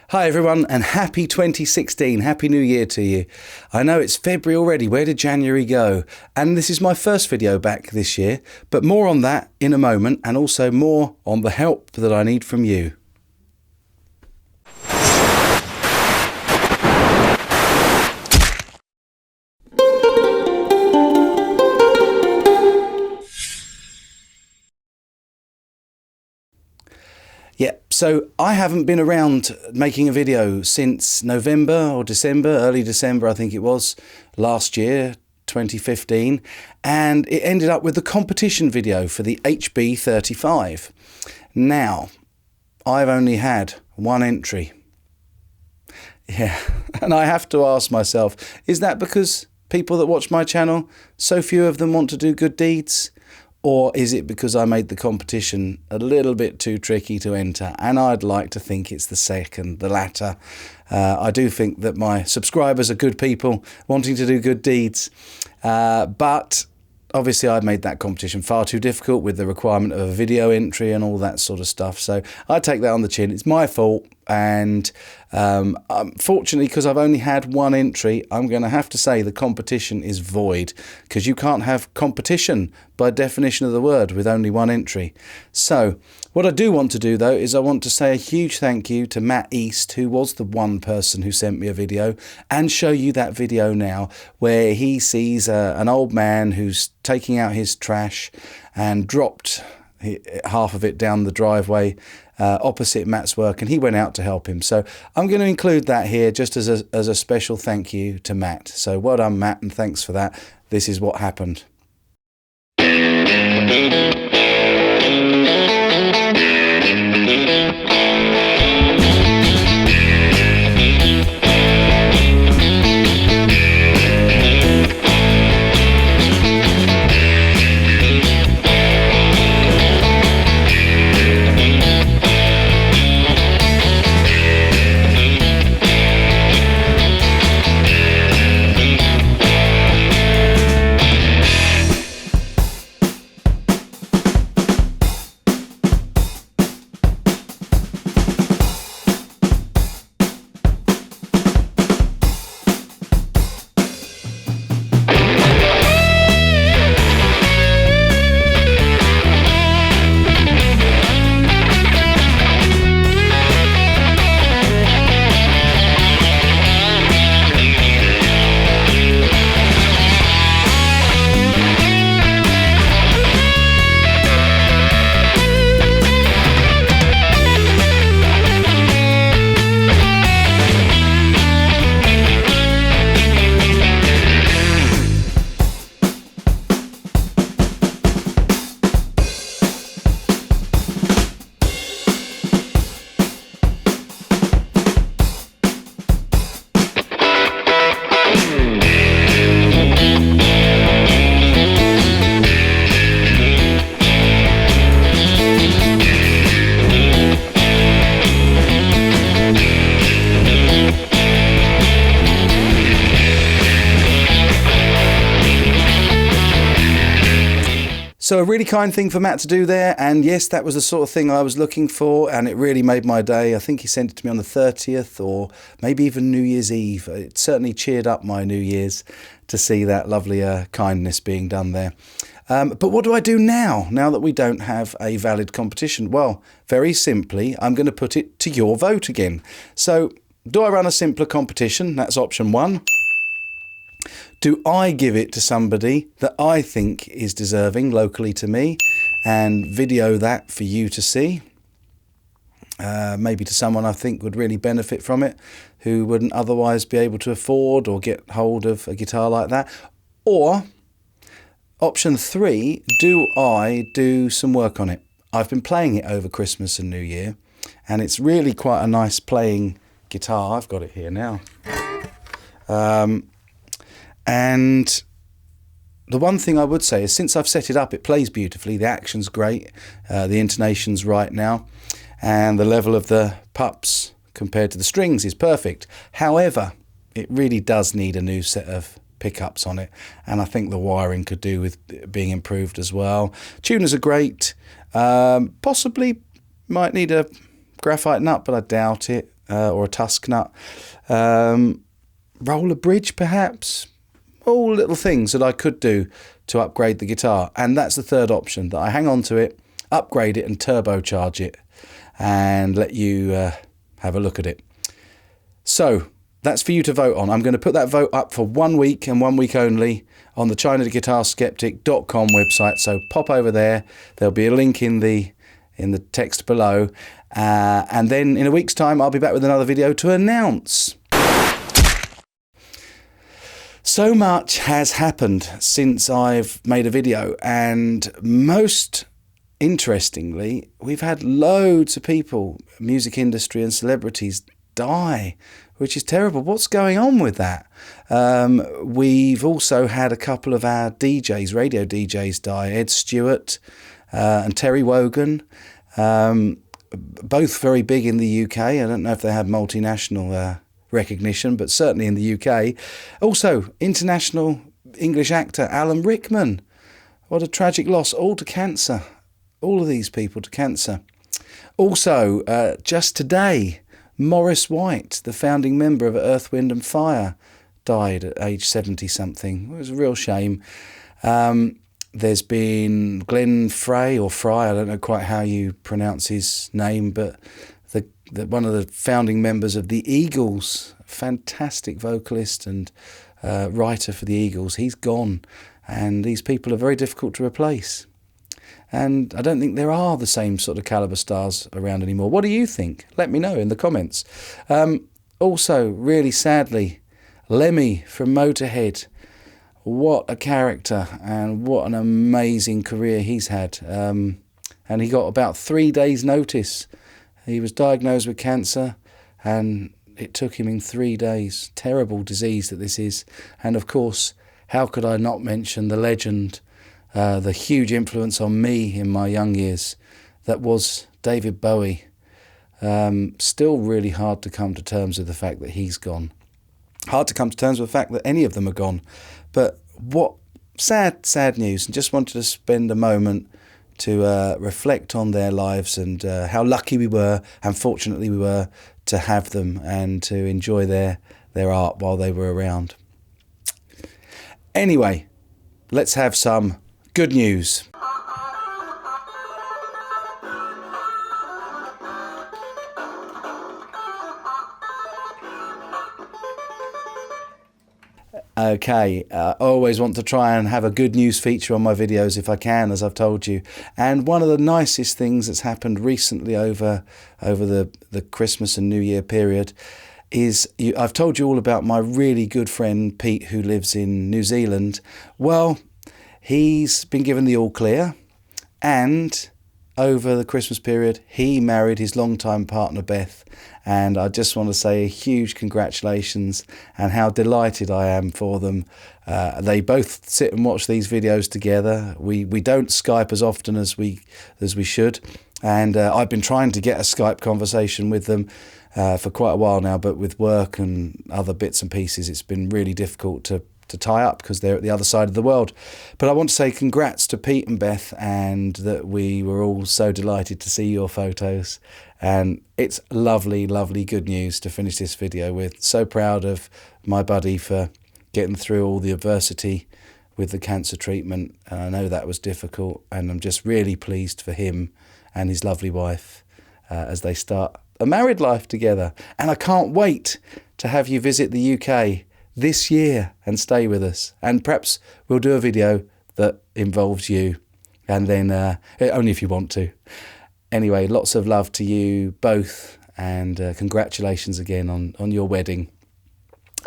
Hi everyone, and happy 2016, happy new year to you. I know it's February already, where did January go? And this is my first video back this year, but more on that in a moment, and also more on the help that I need from you. Yeah, so I haven't been around making a video since November or December, early December I think it was, last year, 2015, and it ended up with the competition video for the HB35. Now, I've only had one entry. Yeah, and I have to ask myself, is that because people that watch my channel, so few of them want to do good deeds? Or is it because I made the competition a little bit too tricky to enter? And I'd like to think it's the second, the latter. I do think that my subscribers are good people wanting to do good deeds. But obviously I'd made that competition far too difficult with the requirement of a video entry and all that sort of stuff. So I take that on the chin. It's my fault. And unfortunately, because I've only had one entry, I'm going to have to say the competition is void, because you can't have competition by definition of the word with only one entry. So what I do want to do though is I want to say a huge thank you to Matt East, who was the one person who sent me a video, and show you that video now where he sees an old man who's taking out his trash and dropped half of it down the driveway opposite Matt's work, and he went out to help him. So I'm going to include that here just as a special thank you to Matt. So well done, Matt, and thanks for that. This is what happened. So a really kind thing for Matt to do there, and yes, that was the sort of thing I was looking for, and it really made my day. I think he sent it to me on the 30th or maybe even New Year's Eve. It certainly cheered up my New Year's to see that lovely kindness being done there. But what do I do now that we don't have a valid competition? Well, very simply, I'm going to put it to your vote again. So do I run a simpler competition? That's option one. Do I give it to somebody that I think is deserving locally to me and video that for you to see? Maybe to someone I think would really benefit from it, who wouldn't otherwise be able to afford or get hold of a guitar like that? Or option three, do I do some work on it? I've been playing it over Christmas and New Year, and it's really quite a nice playing guitar. I've got it here now. And the one thing I would say is, since I've set it up, it plays beautifully. The action's great, the intonation's right now, and the level of the pups compared to the strings is perfect. However, it really does need a new set of pickups on it, and I think the wiring could do with being improved as well. Tuners are great, possibly might need a graphite nut, but I doubt it. or a tusk nut. Roller bridge, perhaps. All little things that I could do to upgrade the guitar. And that's the third option, that I hang on to it, upgrade it and turbocharge it and let you have a look at it. So that's for you to vote on. I'm going to put that vote up for 1 week and 1 week only on the chinaguitarsceptic.com website. So pop over there. There'll be a link in the text below. And then in a week's time, I'll be back with another video to announce. So much has happened since I've made a video, and most interestingly, we've had loads of people, music industry and celebrities, die, which is terrible. What's going on with that? We've also had a couple of our DJs, radio DJs, die. Ed Stewart and Terry Wogan, both very big in the UK. I don't know if they have multinational recognition, but certainly in the UK. Also, international English actor Alan Rickman. What a tragic loss, all to cancer. All of these people to cancer. Also, just today, Maurice White, the founding member of Earth, Wind and Fire, died at age 70-something. It was a real shame. There's been Glenn Frey, or Fry, I don't know quite how you pronounce his name, but one of the founding members of the Eagles, fantastic vocalist and writer for the Eagles. He's gone, and these people are very difficult to replace. And I don't think there are the same sort of caliber stars around anymore. What do you think? Let me know in the comments. Also, really sadly, Lemmy from Motorhead. What a character, and what an amazing career he's had. And he got about 3 days' notice. He was diagnosed with cancer, and it took him in 3 days. Terrible disease that this is. And of course, how could I not mention the legend, the huge influence on me in my young years, that was David Bowie. Still really hard to come to terms with the fact that he's gone. Hard to come to terms with the fact that any of them are gone. But what sad, sad news. And just wanted to spend a moment to reflect on their lives and how lucky we were and fortunately we were to have them and to enjoy their art while they were around. Anyway, let's have some good news. Okay, I always want to try and have a good news feature on my videos if I can, as I've told you. And one of the nicest things that's happened recently over the Christmas and New Year period is I've told you all about my really good friend Pete, who lives in New Zealand. Well, he's been given the all clear, and over the Christmas period, he married his longtime partner, Beth. And I just want to say a huge congratulations and how delighted I am for them. They both sit and watch these videos together. We don't Skype as often as we should. And I've been trying to get a Skype conversation with them for quite a while now, but with work and other bits and pieces, it's been really difficult to tie up because they're at the other side of the world. But I want to say congrats to Pete and Beth, and that we were all so delighted to see your photos. And it's lovely, lovely good news to finish this video with. So proud of my buddy for getting through all the adversity with the cancer treatment. And I know that was difficult, and I'm just really pleased for him and his lovely wife as they start a married life together. And I can't wait to have you visit the UK this year and stay with us, and perhaps we'll do a video that involves you, and then only if you want to. Anyway, lots of love to you both, and congratulations again on your wedding.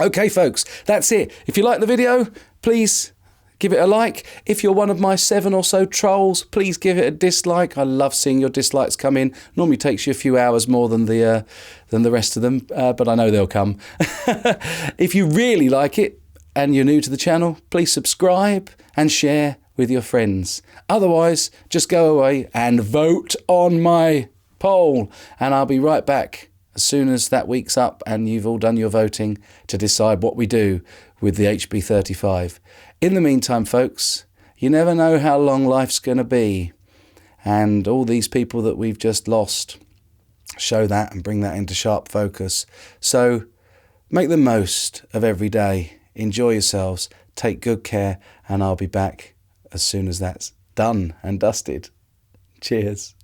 Okay folks, that's it. If you like the video, please give it a like. If you're one of my 7 or so trolls, please give it a dislike. I love seeing your dislikes come in. Normally takes you a few hours more than the rest of them, but I know they'll come. If you really like it and you're new to the channel, please subscribe and share with your friends. Otherwise, just go away and vote on my poll, and I'll be right back as soon as that week's up and you've all done your voting to decide what we do with the HB35. In the meantime, folks, you never know how long life's going to be, and all these people that we've just lost, show that and bring that into sharp focus. So make the most of every day. Enjoy yourselves. Take good care, and I'll be back as soon as that's done and dusted. Cheers.